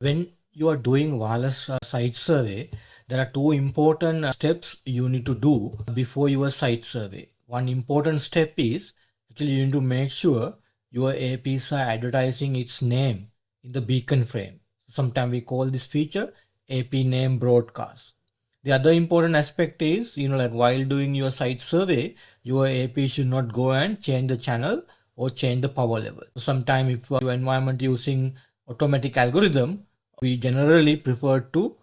When you are doing wireless site survey, there are two important steps you need to do before your site survey. One important step is actually you need to make sure your APs are advertising its name in the beacon frame. Sometimes we call this feature AP name broadcast. The other important aspect is, like while doing your site survey, your AP should not go and change the channel or change the power level. Sometimes if your environment using automatic algorithm, we generally prefer to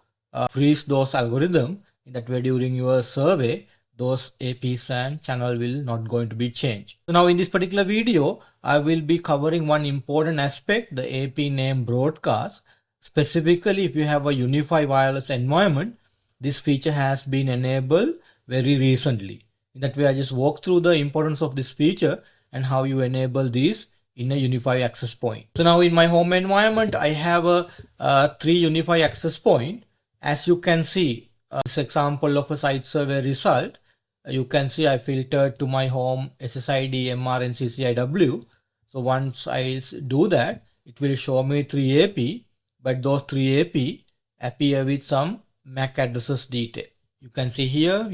freeze those algorithms. In that way, during your survey, those APs and channel will not going to be changed. So now in this particular video, I will be covering one important aspect, the AP name broadcast. Specifically, if you have a UniFi Wireless environment, this feature has been enabled very recently. In that way, I just walk through the importance of this feature and how you enable these in a UniFi access point. So now in my home environment, I have a 3 UniFi access point. As you can see, this example of a site survey result, you can see I filtered to my home SSID, MR and CCIW. So once I do that, it will show me 3 AP, but those 3 AP appear with some MAC addresses detail. You can see here,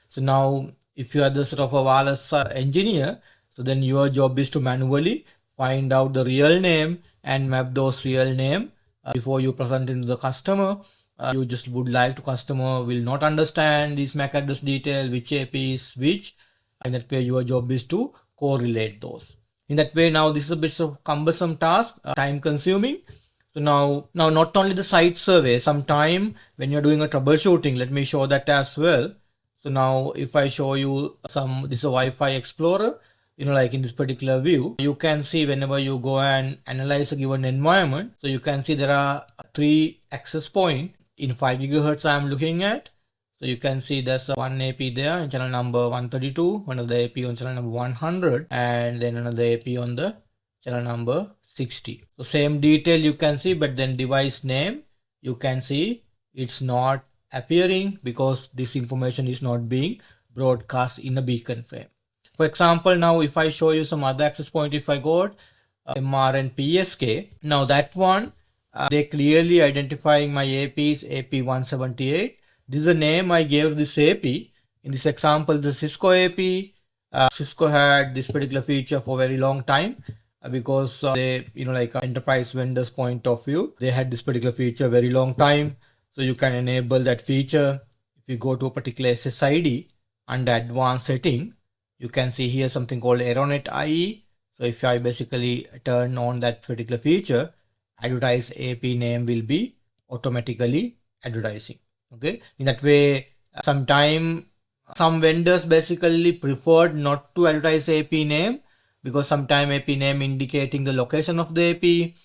so now if you are the sort of a wireless engineer, so then your job is to manually find out the real name and map those real name before you present it to the customer. You just would like to customer will not understand this MAC address detail, which AP is which. In that way, your job is to correlate those. In that way, now this is a bit of cumbersome task, time consuming. So now not only the site survey, sometime when you're doing a troubleshooting, let me show that as well. So now if I show you this is a Wi-Fi Explorer, like in this particular view, you can see whenever you go and analyze a given environment. So you can see there are 3 access points in 5 gigahertz I'm looking at. So you can see there's one AP there in channel number 132, another AP on channel number 100, and then another AP on the channel number 60. So same detail you can see, but then device name, you can see it's not appearing because this information is not being broadcast in a beacon frame. For example, now if I show you some other access point, if I got MR and PSK, now that one, they clearly identifying my APs, AP178. This is the name I gave this AP. In this example, the Cisco AP. Cisco had this particular feature for a very long time because they, like enterprise vendors point of view, they had this particular feature very long time. So you can enable that feature. If you go to a particular SSID under advanced setting, you can see here something called Aeronet IE. So if I basically turn on that particular feature, advertise AP name will be automatically advertising. Okay. In that way, some vendors basically preferred not to advertise AP name because sometimes AP name indicating the location of the AP.